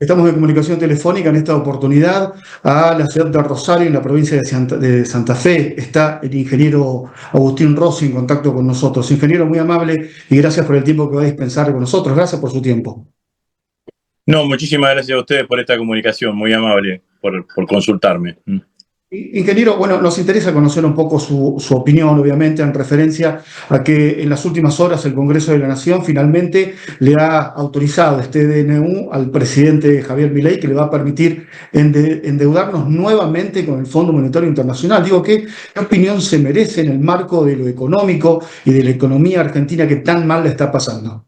Estamos en comunicación telefónica en esta oportunidad a la ciudad de Rosario, en la provincia de Santa Fe. Está el ingeniero Agustín Rossi en contacto con nosotros. Ingeniero, muy amable y gracias por el tiempo que va a dispensar con nosotros. Gracias por su tiempo. No, muchísimas gracias a ustedes por esta comunicación, muy amable por consultarme. Ingeniero, bueno, nos interesa conocer un poco su opinión, obviamente, en referencia a que en las últimas horas el Congreso de la Nación finalmente le ha autorizado este DNU al presidente Javier Milei, que le va a permitir endeudarnos nuevamente con el Fondo Monetario Internacional. Digo, ¿qué opinión se merece en el marco de lo económico y de la economía argentina que tan mal le está pasando?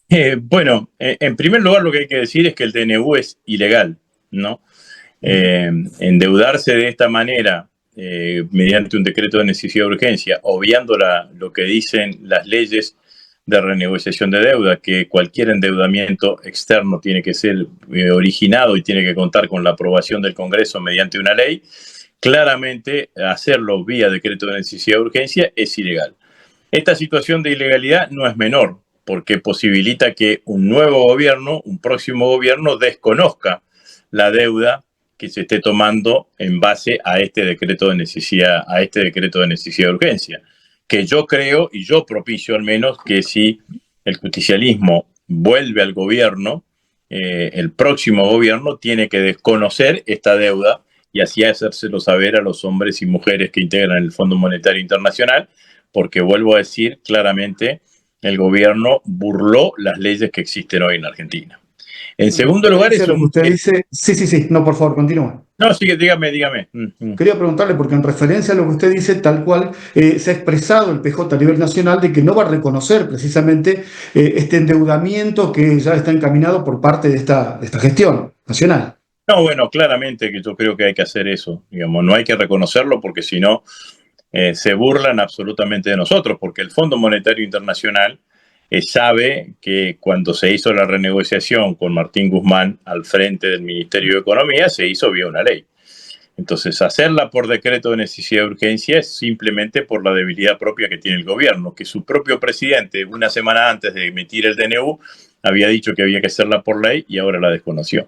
En primer lugar lo que hay que decir es que el DNU es ilegal, ¿no? Endeudarse de esta manera mediante un decreto de necesidad de urgencia, obviando lo que dicen las leyes de renegociación de deuda, que cualquier endeudamiento externo tiene que ser originado y tiene que contar con la aprobación del Congreso mediante una ley, claramente hacerlo vía decreto de necesidad de urgencia es ilegal. Esta situación de ilegalidad no es menor, porque posibilita que un nuevo gobierno, un próximo gobierno, desconozca la deuda que se esté tomando en base a este decreto de necesidad, de urgencia. Que yo creo, y yo propicio al menos, que si el justicialismo vuelve al gobierno, el próximo gobierno tiene que desconocer esta deuda y así hacérselo saber a los hombres y mujeres que integran el Fondo Monetario Internacional, porque vuelvo a decir claramente, el gobierno burló las leyes que existen hoy en Argentina. En Bueno, en segundo lugar, referencia a lo que usted dice, sí, no, por favor, continúe. No, sí, dígame. Quería preguntarle, porque en referencia a lo que usted dice, tal cual se ha expresado el PJ a nivel nacional de que no va a reconocer precisamente este endeudamiento que ya está encaminado por parte de esta gestión nacional. No, bueno, claramente que yo creo que hay que hacer eso, digamos, no hay que reconocerlo porque si no se burlan absolutamente de nosotros, porque el Fondo Monetario Internacional sabe que cuando se hizo la renegociación con Martín Guzmán al frente del Ministerio de Economía, se hizo vía una ley. Entonces, hacerla por decreto de necesidad de urgencia es simplemente por la debilidad propia que tiene el gobierno, que su propio presidente, una semana antes de emitir el DNU, había dicho que había que hacerla por ley y ahora la desconoció.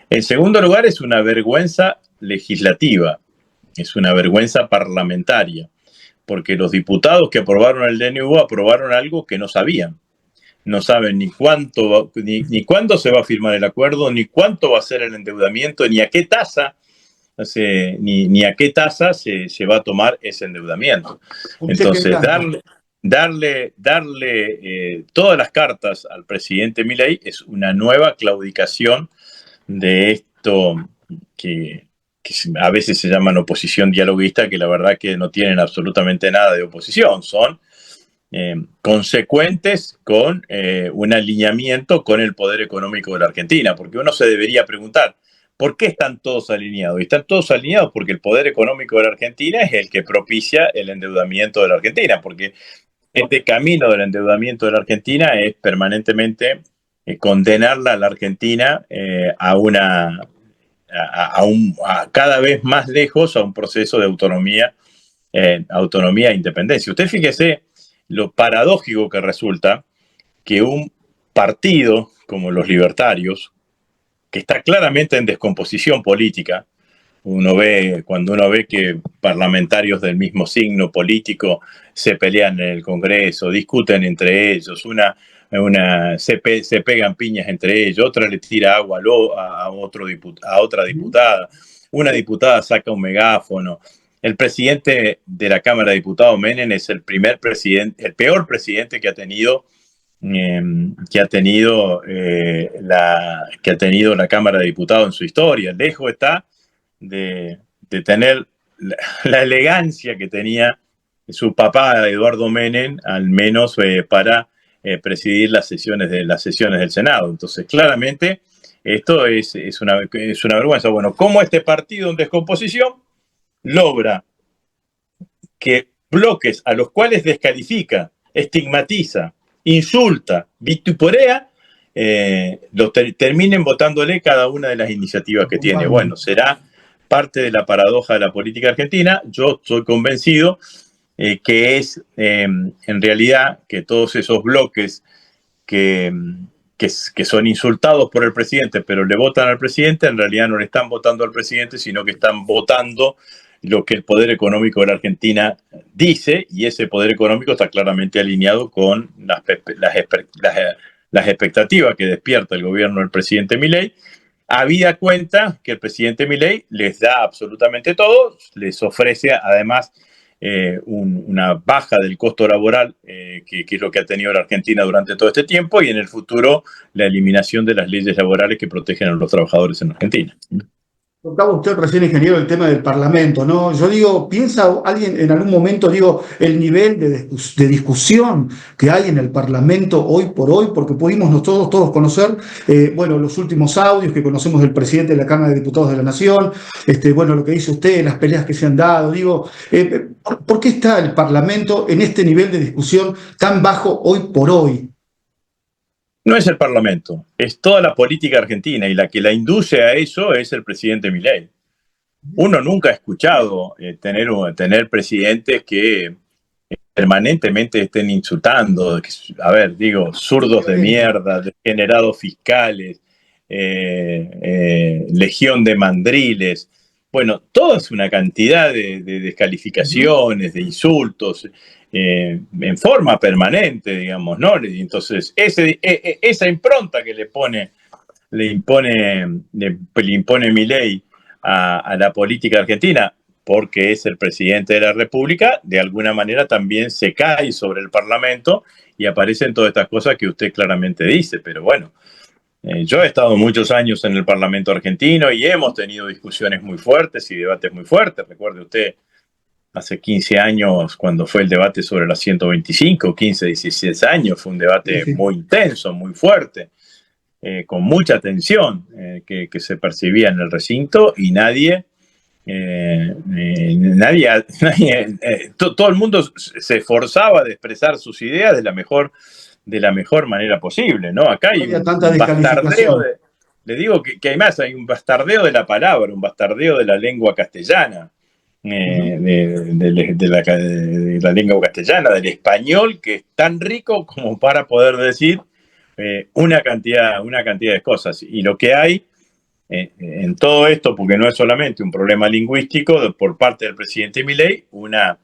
En segundo lugar, es una vergüenza legislativa, es una vergüenza parlamentaria, porque los diputados que aprobaron el DNU aprobaron algo que no sabían. No saben ni cuánto, ni cuándo se va a firmar el acuerdo, ni cuánto va a ser el endeudamiento, ni a qué tasa, ni a qué tasa se va a tomar ese endeudamiento. Un cheque en Entonces, blanco. darle todas las cartas al presidente Milei es una nueva claudicación de esto que a veces se llaman oposición dialoguista, que la verdad que no tienen absolutamente nada de oposición, son consecuentes con un alineamiento con el poder económico de la Argentina, porque uno se debería preguntar, ¿por qué están todos alineados? Y están todos alineados porque el poder económico de la Argentina es el que propicia el endeudamiento de la Argentina, porque este camino del endeudamiento de la Argentina es permanentemente condenarla a la Argentina a cada vez más lejos a un proceso de autonomía e independencia. Usted fíjese lo paradójico que resulta que un partido como los libertarios, que está claramente en descomposición política, cuando uno ve que parlamentarios del mismo signo político se pelean en el Congreso, discuten entre ellos, se pegan piñas entre ellos, otra le tira agua a otra diputada, una diputada saca un megáfono. El presidente de la Cámara de Diputados, Menem, es el peor presidente que ha tenido la Cámara de Diputados en su historia. Lejos está de tener la elegancia que tenía su papá, Eduardo Menem, al menos para presidir las sesiones del Senado. Entonces, claramente, esto es una vergüenza. Bueno, ¿cómo este partido en descomposición logra que bloques a los cuales descalifica, estigmatiza, insulta, vituperea, terminen votándole cada una de las iniciativas que tiene? Bueno, será parte de la paradoja de la política argentina. Yo estoy convencido que es en realidad que todos esos bloques que que son insultados por el presidente, pero le votan al presidente, en realidad no le están votando al presidente, sino que están votando lo que el poder económico de la Argentina dice, y ese poder económico está claramente alineado con las expectativas que despierta el gobierno del presidente Milei, habida cuenta que el presidente Milei les da absolutamente todo, les ofrece además una baja del costo laboral, que es lo que ha tenido la Argentina durante todo este tiempo, y en el futuro la eliminación de las leyes laborales que protegen a los trabajadores en Argentina. Tocaba usted recién, ingeniero, el tema del Parlamento, ¿no? Yo digo, ¿piensa alguien en algún momento, digo, el nivel de discusión que hay en el Parlamento hoy por hoy? Porque pudimos nosotros todos conocer, bueno, los últimos audios que conocemos del presidente de la Cámara de Diputados de la Nación, bueno, lo que dice usted, las peleas que se han dado, digo, ¿por qué está el Parlamento en este nivel de discusión tan bajo hoy por hoy? No es el Parlamento, es toda la política argentina, y la que la induce a eso es el presidente Milei. Uno nunca ha escuchado tener presidentes que permanentemente estén insultando, a ver, digo, zurdos de mierda, degenerados fiscales, legión de mandriles. Bueno, toda es una cantidad de descalificaciones, de insultos, en forma permanente, digamos, ¿no? Entonces, esa impronta que le impone Milei a la política argentina, porque es el presidente de la República, de alguna manera también se cae sobre el Parlamento y aparecen todas estas cosas que usted claramente dice. Pero bueno, yo he estado muchos años en el Parlamento argentino y hemos tenido discusiones muy fuertes y debates muy fuertes. Recuerde usted, hace 15 años, cuando fue el debate sobre la 125, 15, 16 años, fue un debate muy intenso, muy fuerte, con mucha tensión que se percibía en el recinto, y todo el mundo se esforzaba de expresar sus ideas de la mejor manera posible, ¿no? Acá hay un bastardeo, le digo que hay un bastardeo de la palabra, un bastardeo de la lengua castellana, de la lengua castellana, del español, que es tan rico como para poder decir una cantidad de cosas. Y lo que hay en todo esto, porque no es solamente un problema lingüístico por parte del presidente Milei, una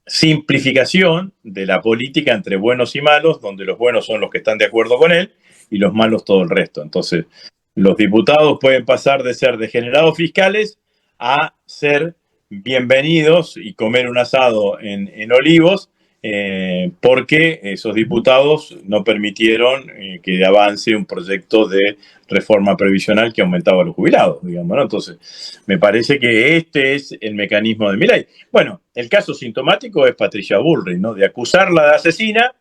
simplificación de la política entre buenos y malos, donde los buenos son los que están de acuerdo con él y los malos todo el resto. Entonces, los diputados pueden pasar de ser degenerados fiscales a ser bienvenidos y comer un asado en Olivos, porque esos diputados no permitieron que avance un proyecto de reforma previsional que aumentaba a los jubilados, digamos, ¿no? Entonces, me parece que este es el mecanismo de Milei. Bueno, el caso sintomático es Patricia Bullrich, ¿no? De acusarla de asesina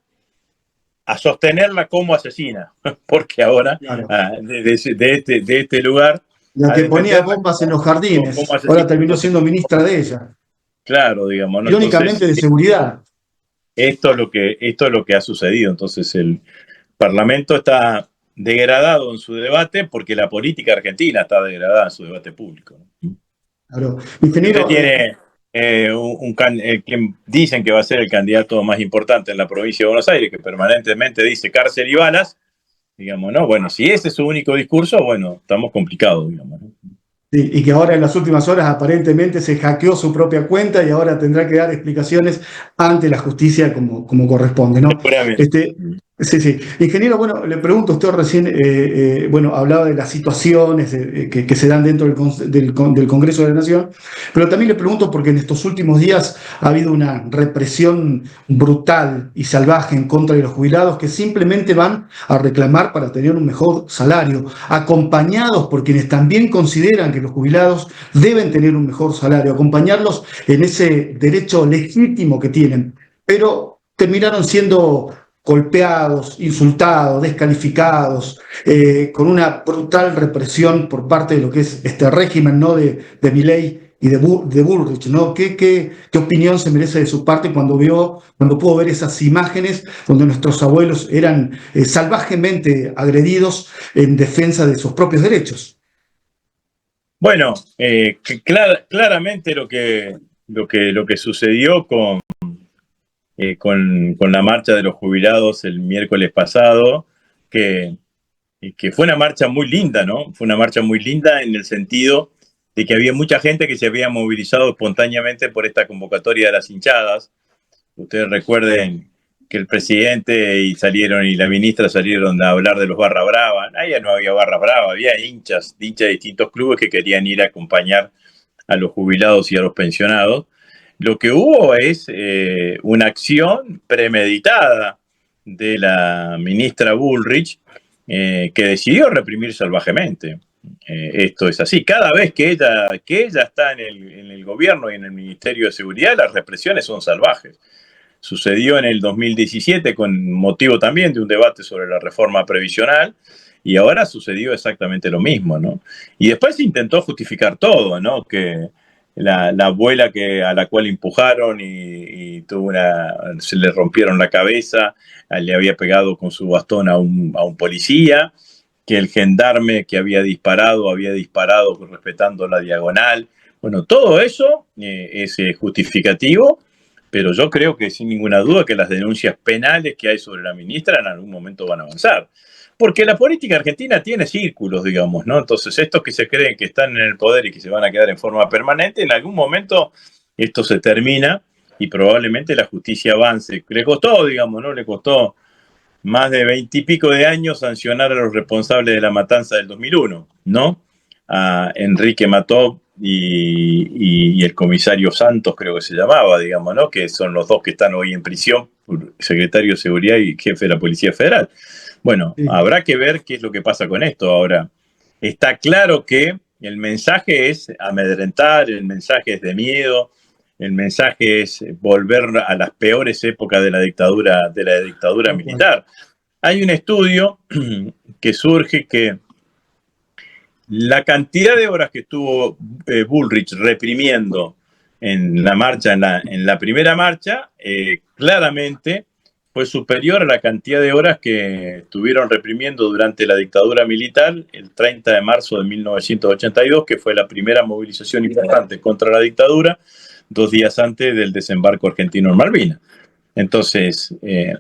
a sostenerla como asesina, porque ahora, claro, de este lugar... La que ponía bombas en los jardines, ahora terminó siendo ministra de ella. Claro, digamos, ¿no? Irónicamente, entonces, de seguridad. Esto es lo que ha sucedido. Entonces, el Parlamento está degradado en su debate porque la política argentina está degradada en su debate público. Claro. Ingeniero, usted tiene quien dicen que va a ser el candidato más importante en la provincia de Buenos Aires, que permanentemente dice cárcel y balas, digamos, ¿no? Bueno, si ese es su único discurso, bueno, estamos complicados, digamos, ¿no? Sí, y que ahora en las últimas horas aparentemente se hackeó su propia cuenta y ahora tendrá que dar explicaciones ante la justicia como corresponde, ¿no? Sí. Ingeniero, bueno, le pregunto, usted recién, bueno, hablaba de las situaciones que se dan dentro del Congreso de la Nación, pero también le pregunto porque en estos últimos días ha habido una represión brutal y salvaje en contra de los jubilados que simplemente van a reclamar para tener un mejor salario, acompañados por quienes también consideran que los jubilados deben tener un mejor salario, acompañarlos en ese derecho legítimo que tienen, pero terminaron siendo golpeados, insultados, descalificados, con una brutal represión por parte de lo que es este régimen, ¿no? de Milei y de Bullrich, ¿no? ¿Qué opinión se merece de su parte cuando pudo ver esas imágenes donde nuestros abuelos eran salvajemente agredidos en defensa de sus propios derechos? Bueno, claramente lo que sucedió con la marcha de los jubilados el miércoles pasado que, que fue una marcha muy linda, ¿no? Fue una marcha muy linda en el sentido de que había mucha gente que se había movilizado espontáneamente por esta convocatoria de las hinchadas. Ustedes recuerden que el presidente y la ministra salieron a hablar de los barra brava. Ahí no había barra brava, había hinchas de distintos clubes que querían ir a acompañar a los jubilados y a los pensionados. Lo que hubo es una acción premeditada de la ministra Bullrich que decidió reprimir salvajemente. Esto es así. Cada vez que ella está en el gobierno y en el Ministerio de Seguridad, las represiones son salvajes. Sucedió en el 2017 con motivo también de un debate sobre la reforma previsional y ahora sucedió exactamente lo mismo, ¿no? Y después se intentó justificar todo, ¿no? Que la abuela a la cual empujaron y se le rompieron la cabeza, le había pegado con su bastón a un policía, que el gendarme que había disparado respetando la diagonal. Bueno, todo eso es justificativo, pero yo creo que sin ninguna duda que las denuncias penales que hay sobre la ministra en algún momento van a avanzar. Porque la política argentina tiene círculos, digamos, ¿no? Entonces, estos que se creen que están en el poder y que se van a quedar en forma permanente, en algún momento esto se termina y probablemente la justicia avance. Le costó, digamos, ¿no? Le costó más de 20 y pico de años sancionar a los responsables de la matanza del 2001, ¿no? A Enrique Mató y el comisario Santos, creo que se llamaba, digamos, ¿no? Que son los dos que están hoy en prisión, secretario de Seguridad y jefe de la Policía Federal. Bueno, sí, habrá que ver qué es lo que pasa con esto ahora. Está claro que el mensaje es amedrentar, el mensaje es de miedo, el mensaje es volver a las peores épocas de la dictadura militar. Hay un estudio que surge que la cantidad de horas que estuvo Bullrich reprimiendo en la marcha, en la primera marcha, claramente fue superior a la cantidad de horas que estuvieron reprimiendo durante la dictadura militar el 30 de marzo de 1982, que fue la primera movilización importante contra la dictadura, 2 días antes del desembarco argentino en Malvinas. Entonces,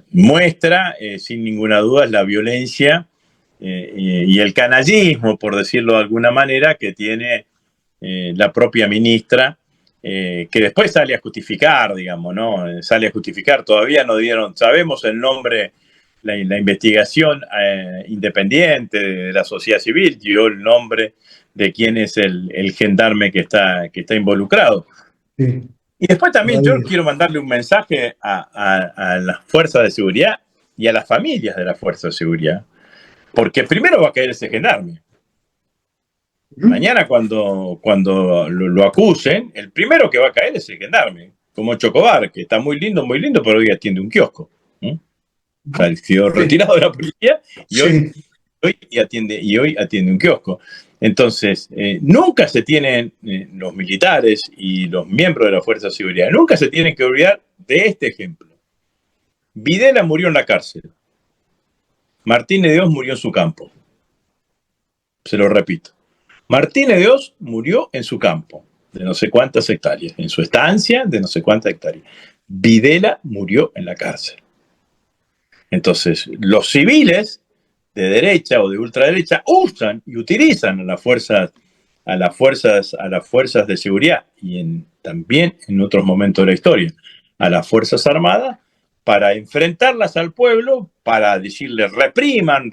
muestra, sin ninguna duda, la violencia y el canallismo, por decirlo de alguna manera, que tiene la propia ministra, que después sale a justificar, digamos, ¿no? Sale a justificar, todavía no dieron, sabemos el nombre, la investigación independiente de la sociedad civil dio el nombre de quién es el gendarme que está involucrado. Sí. Y después también yo quiero mandarle un mensaje a las fuerzas de seguridad y a las familias de las fuerzas de seguridad, porque primero va a caer ese gendarme. Mañana cuando lo acusen, el primero que va a caer es el gendarme, como Chocobar, que está muy lindo, pero hoy atiende un kiosco. O sea, sido retirado de la policía y hoy atiende un kiosco. Entonces, nunca se tienen los militares y los miembros de la Fuerza de Seguridad, nunca se tienen que olvidar de este ejemplo. Videla murió en la cárcel. Martínez de Oz murió en su campo. Se lo repito. Martínez de Oz murió en su campo, de no sé cuántas hectáreas, en su estancia de no sé cuántas hectáreas. Videla murió en la cárcel. Entonces, los civiles de derecha o de ultraderecha usan y utilizan a las fuerzas de seguridad y también en otros momentos de la historia, a las Fuerzas Armadas para enfrentarlas al pueblo, para decirles repriman,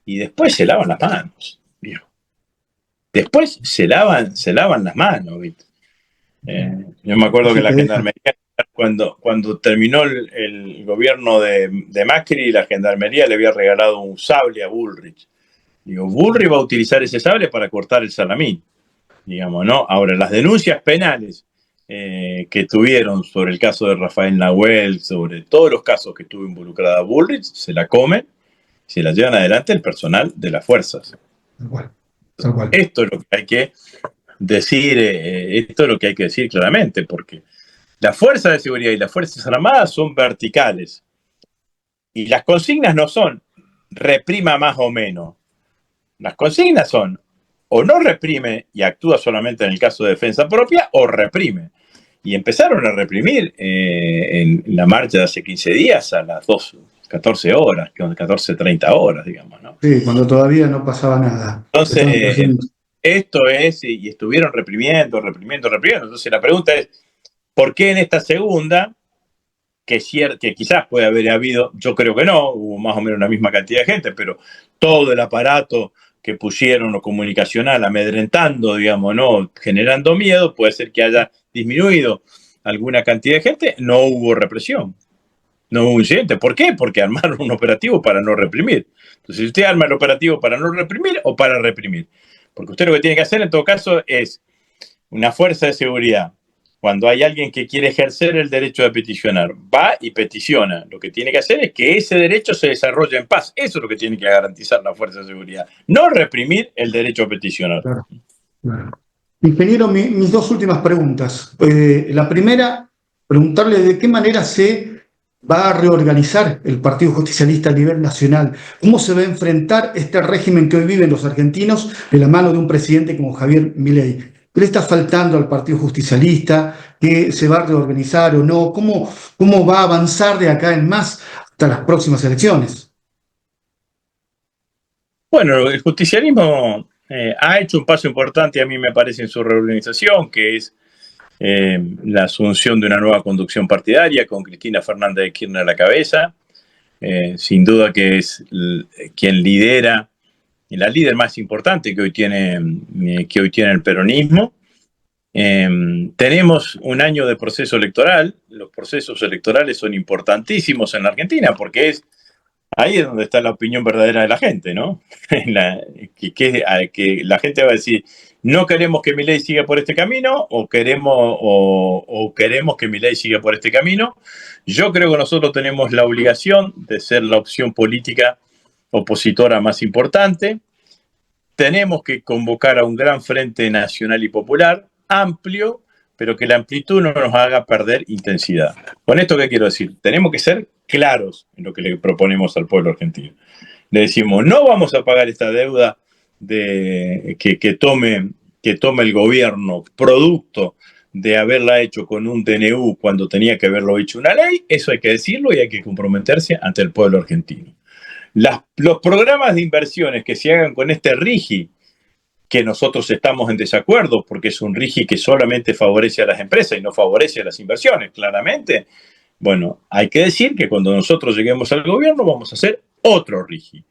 y después se lavan las manos. Viejo. Después se lavan las manos. ¿Viste? Yo me acuerdo que la gendarmería, cuando terminó el gobierno de Macri, la gendarmería le había regalado un sable a Bullrich. Digo, Bullrich va a utilizar ese sable para cortar el salamín, digamos, ¿no? Ahora, las denuncias penales que tuvieron sobre el caso de Rafael Nahuel, sobre todos los casos que estuvo involucrada Bullrich, se la comen, se la llevan adelante el personal de las fuerzas. Tal cual. Esto es lo que hay que decir, claramente, porque las fuerzas de seguridad y las fuerzas armadas son verticales. Y las consignas no son reprima más o menos. Las consignas son o no reprime y actúa solamente en el caso de defensa propia o reprime. Y empezaron a reprimir en la marcha de hace 15 días a las 2 14 horas, 14, 30 horas, digamos, ¿no? Sí, cuando todavía no pasaba nada. Entonces, esto es, y estuvieron reprimiendo. Entonces la pregunta es, ¿por qué en esta segunda, que quizás puede haber habido, yo creo que no, hubo más o menos la misma cantidad de gente, pero todo el aparato que pusieron lo comunicacional amedrentando, digamos, ¿no? Generando miedo, puede ser que haya disminuido alguna cantidad de gente, no hubo represión, no hubo incidente. ¿Por qué? Porque armaron un operativo para no reprimir. Entonces, usted arma el operativo para no reprimir o para reprimir. Porque usted lo que tiene que hacer en todo caso es una fuerza de seguridad. Cuando hay alguien que quiere ejercer el derecho de peticionar, va y peticiona. Lo que tiene que hacer es que ese derecho se desarrolle en paz. Eso es lo que tiene que garantizar la fuerza de seguridad. No reprimir el derecho a peticionar. Claro, claro. Ingeniero, mis dos últimas preguntas. La primera, preguntarle de qué manera se va a reorganizar el Partido Justicialista a nivel nacional. ¿Cómo se va a enfrentar este régimen que hoy viven los argentinos de la mano de un presidente como Javier Milei? ¿Qué le está faltando al Partido Justicialista? ¿Qué se va a reorganizar o no? ¿Cómo va a avanzar de acá en más hasta las próximas elecciones? Bueno, el justicialismo ha hecho un paso importante, a mí me parece, en su reorganización, que es la asunción de una nueva conducción partidaria con Cristina Fernández de Kirchner a la cabeza. Sin duda que es quien lidera, la líder más importante que hoy tiene el peronismo. Tenemos un año de proceso electoral. Los procesos electorales son importantísimos en la Argentina porque ahí es donde está la opinión verdadera de la gente, ¿no? Que la gente va a decir, no queremos que Milei siga por este camino o queremos que Milei siga por este camino. Yo creo que nosotros tenemos la obligación de ser la opción política opositora más importante. Tenemos que convocar a un gran frente nacional y popular, amplio, pero que la amplitud no nos haga perder intensidad. ¿Con esto qué quiero decir? Tenemos que ser claros en lo que le proponemos al pueblo argentino. Le decimos, no vamos a pagar esta deuda que tome el gobierno producto de haberla hecho con un DNU cuando tenía que haberlo hecho una ley. Eso hay que decirlo y hay que comprometerse ante el pueblo argentino. Los programas de inversiones que se hagan con este RIGI, que nosotros estamos en desacuerdo porque es un RIGI que solamente favorece a las empresas y no favorece a las inversiones, claramente. Bueno, hay que decir que cuando nosotros lleguemos al gobierno vamos a hacer otro RIGI.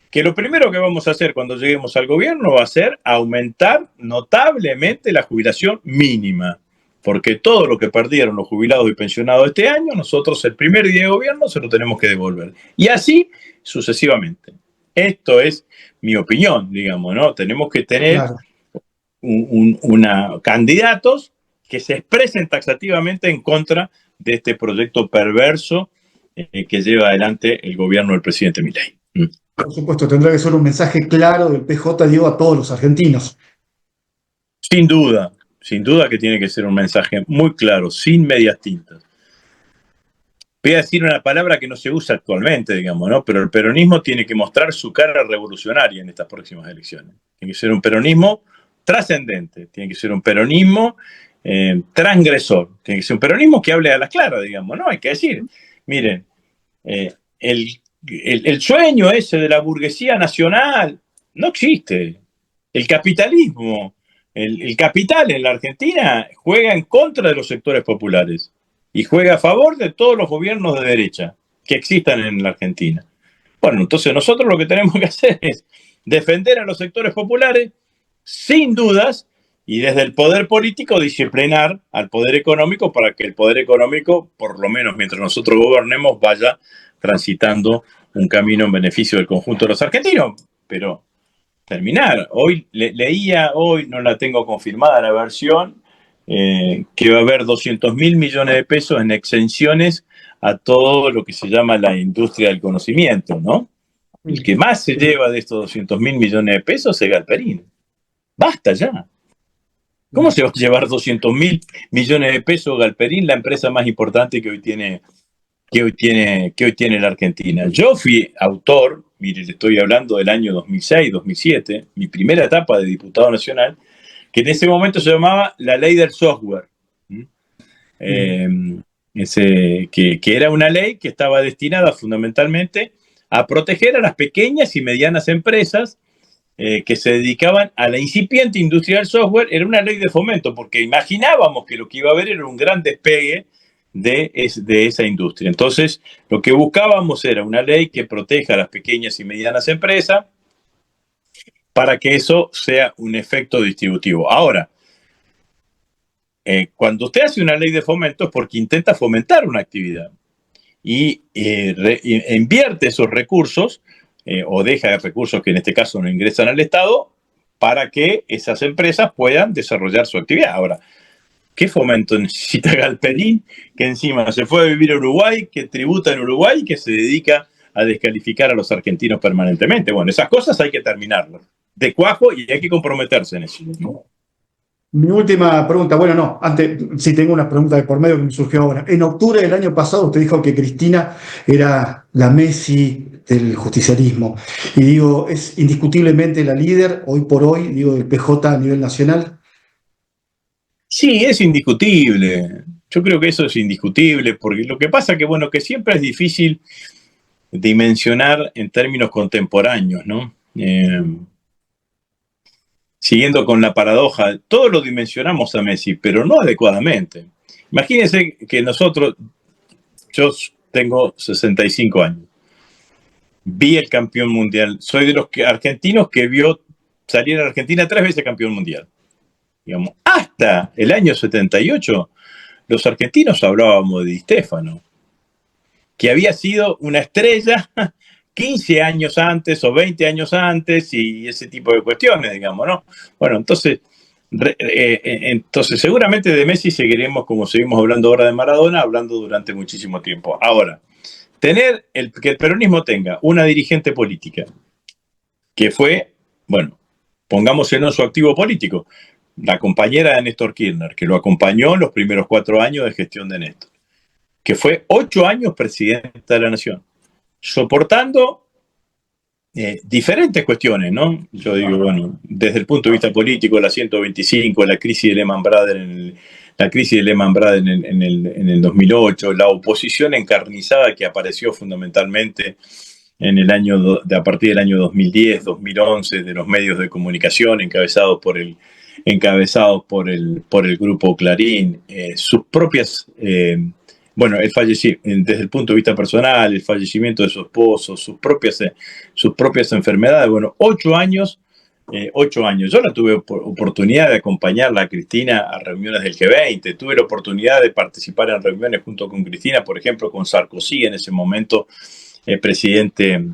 Que lo primero que vamos a hacer cuando lleguemos al gobierno va a ser aumentar notablemente la jubilación mínima. Porque todo lo que perdieron los jubilados y pensionados este año, nosotros el primer día de gobierno se lo tenemos que devolver. Y así sucesivamente. Esto es mi opinión, digamos, ¿no? Tenemos que tener candidatos que se expresen taxativamente en contra de este proyecto perverso que lleva adelante el gobierno del presidente Milei. Por supuesto, tendrá que ser un mensaje claro del PJ, digo, a todos los argentinos. Sin duda que tiene que ser un mensaje muy claro, sin medias tintas. Voy a decir una palabra que no se usa actualmente, digamos, ¿no? Pero el peronismo tiene que mostrar su cara revolucionaria en estas próximas elecciones. Tiene que ser un peronismo trascendente, tiene que ser un peronismo transgresor, tiene que ser un peronismo que hable a las claras, digamos, ¿no? Hay que decir, miren, el sueño ese de la burguesía nacional no existe. El capitalismo, el capital en la Argentina juega en contra de los sectores populares y juega a favor de todos los gobiernos de derecha que existan en la Argentina. Bueno, entonces nosotros lo que tenemos que hacer es defender a los sectores populares sin dudas y desde el poder político disciplinar al poder económico para que el poder económico, por lo menos mientras nosotros gobernemos, vaya transitando un camino en beneficio del conjunto de los argentinos. Pero terminar, leía hoy, no la tengo confirmada la versión, que va a haber 200.000 millones de pesos en exenciones a todo lo que se llama la industria del conocimiento, ¿no? El que más se lleva de estos 200.000 millones de pesos es Galperín. Basta ya. ¿Cómo se va a llevar 200.000 millones de pesos Galperín, la empresa más importante que hoy tiene la Argentina? Yo fui autor, mire, le estoy hablando del año 2006, 2007, mi primera etapa de diputado nacional, que en ese momento se llamaba la ley del software. que era una ley que estaba destinada fundamentalmente a proteger a las pequeñas y medianas empresas que se dedicaban a la incipiente industria del software. Era una ley de fomento, porque imaginábamos que lo que iba a haber era un gran despegue de esa industria. Entonces, lo que buscábamos era una ley que proteja a las pequeñas y medianas empresas para que eso sea un efecto distributivo. Ahora, cuando usted hace una ley de fomento es porque intenta fomentar una actividad y invierte esos recursos o deja recursos que en este caso no ingresan al Estado para que esas empresas puedan desarrollar su actividad. Ahora, ¿qué fomento necesita Galperín, que encima se fue a vivir a Uruguay, que tributa en Uruguay y que se dedica a descalificar a los argentinos permanentemente? Bueno, esas cosas hay que terminarlas de cuajo y hay que comprometerse en eso, ¿no? Mi última pregunta, bueno, no, antes sí tengo una pregunta de por medio que me surgió ahora. En octubre del año pasado usted dijo que Cristina era la Messi del justicialismo. Y digo, es indiscutiblemente la líder hoy por hoy, digo, del PJ a nivel nacional. Sí, es indiscutible. Yo creo que eso es indiscutible, porque lo que pasa que, bueno, que siempre es difícil dimensionar en términos contemporáneos, ¿no? Siguiendo con la paradoja, todos lo dimensionamos a Messi, pero no adecuadamente. Imagínense que nosotros, yo tengo 65 años, vi el campeón mundial, soy de los argentinos que vio salir a Argentina 3 veces campeón mundial. Digamos, hasta el año 78, los argentinos hablábamos de Di Stéfano, que había sido una estrella 15 años antes o 20 años antes y ese tipo de cuestiones, digamos, ¿no? Bueno, entonces seguramente de Messi seguiremos, como seguimos hablando ahora de Maradona, hablando durante muchísimo tiempo. Ahora, que el peronismo tenga una dirigente política que fue, bueno, pongámoselo en su activo político, la compañera de Néstor Kirchner, que lo acompañó en los primeros 4 años de gestión de Néstor, que fue 8 años presidenta de la Nación, soportando diferentes cuestiones, ¿no? Yo digo, bueno, desde el punto de vista político, la 125, la crisis de Lehman Brothers en el 2008, la oposición encarnizada que apareció fundamentalmente a partir del año 2010, 2011, de los medios de comunicación encabezados por el grupo Clarín, sus propias bueno, desde el punto de vista personal, el fallecimiento de su esposo, sus propias enfermedades. Bueno, 8 años. 8 años. Yo la tuve oportunidad de acompañarla a Cristina a reuniones del G20, tuve la oportunidad de participar en reuniones junto con Cristina, por ejemplo, con Sarkozy, en ese momento presidente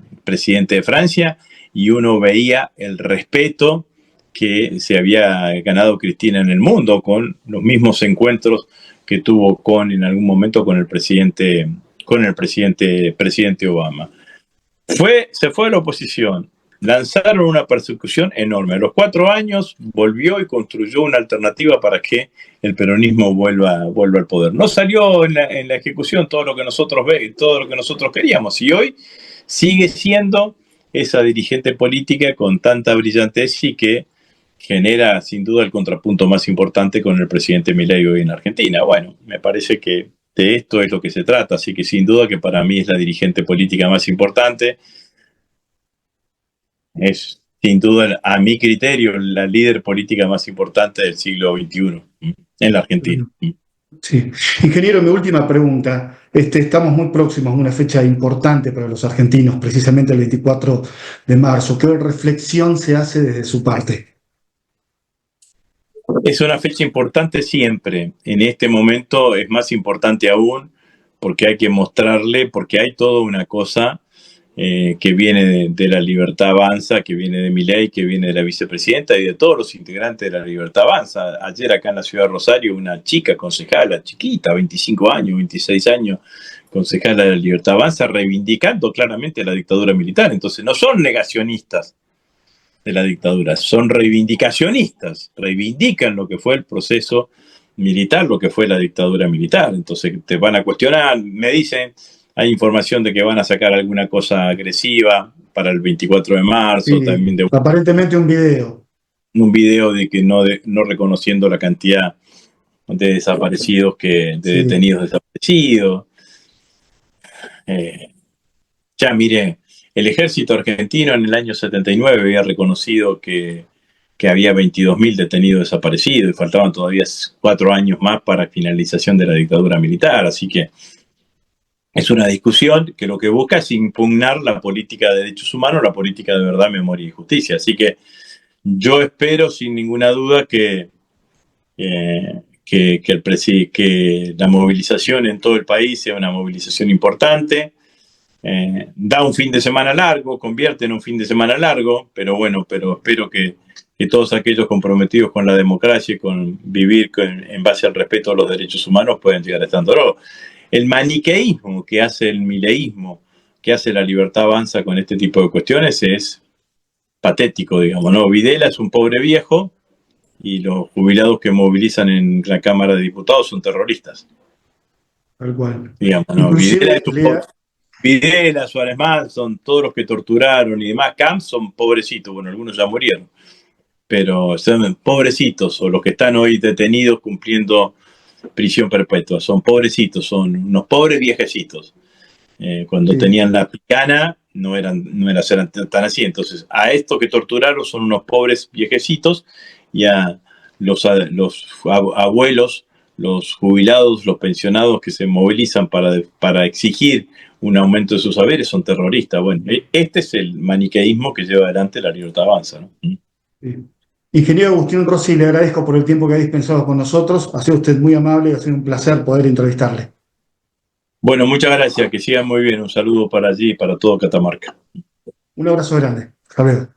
de Francia, y uno veía el respeto que se había ganado Cristina en el mundo con los mismos encuentros que tuvo en algún momento con el presidente Obama. Se fue a la oposición, lanzaron una persecución enorme. A los 4 años volvió y construyó una alternativa para que el peronismo vuelva al poder. No salió en la ejecución todo lo que nosotros queríamos, y hoy sigue siendo esa dirigente política con tanta brillantez y que genera sin duda el contrapunto más importante con el presidente Milei hoy en Argentina. Bueno, me parece que de esto es lo que se trata, así que sin duda que para mí es la dirigente política más importante. Es sin duda, a mi criterio, la líder política más importante del siglo XXI en la Argentina. Sí. Ingeniero, mi última pregunta. Estamos muy próximos a una fecha importante para los argentinos, precisamente el 24 de marzo. ¿Qué reflexión se hace desde su parte? Es una fecha importante siempre. En este momento es más importante aún porque hay que mostrarle, porque hay toda una cosa que viene de la Libertad Avanza, que viene de Milei, que viene de la vicepresidenta y de todos los integrantes de la Libertad Avanza. Ayer acá en la ciudad de Rosario, una chica concejala, chiquita, 25 años, 26 años, concejala de la Libertad Avanza, reivindicando claramente la dictadura militar. Entonces no son negacionistas de la dictadura, son reivindicacionistas, reivindican lo que fue el proceso militar, lo que fue la dictadura militar. Entonces te van a cuestionar, me dicen, hay información de que van a sacar alguna cosa agresiva para el 24 de marzo, Sí, también aparentemente un video. un video de que no reconociendo la cantidad de desaparecidos, de Sí. detenidos desaparecidos desaparecido. Ya mire, el ejército argentino en el año 79 había reconocido que había 22.000 detenidos desaparecidos y faltaban todavía 4 años más para finalización de la dictadura militar. Así que es una discusión que lo que busca es impugnar la política de derechos humanos, la política de verdad, memoria y justicia. Así que yo espero sin ninguna duda que la movilización en todo el país sea una movilización importante. Da un fin de semana largo, convierte en un fin de semana largo, pero bueno, pero espero que todos aquellos comprometidos con la democracia y con vivir en base al respeto a los derechos humanos puedan llegar a tanto. El maniqueísmo que hace el mileísmo, que hace la Libertad Avanza con este tipo de cuestiones es patético, digamos, ¿no? Videla es un pobre viejo y los jubilados que movilizan en la Cámara de Diputados son terroristas. Tal cual. Digamos, ¿no? Videla, Videla, Suárez Más, son todos los que torturaron y demás. Camps son pobrecitos, bueno, algunos ya murieron, pero son pobrecitos, o los que están hoy detenidos cumpliendo prisión perpetua, son pobrecitos, son unos pobres viejecitos. Cuando tenían la picana no eran tan así. Entonces, a estos que torturaron son unos pobres viejecitos, y a los abuelos, los jubilados, los pensionados que se movilizan para exigir un aumento de sus saberes son terroristas. Bueno, este es el maniqueísmo que lleva adelante la Libertad Avanza, ¿no? Sí. Ingeniero Agustín Rossi, le agradezco por el tiempo que ha dispensado con nosotros. Ha sido usted muy amable y ha sido un placer poder entrevistarle. Bueno, muchas gracias, que sigan muy bien. Un saludo para allí y para todo Catamarca. Un abrazo grande. Hasta luego.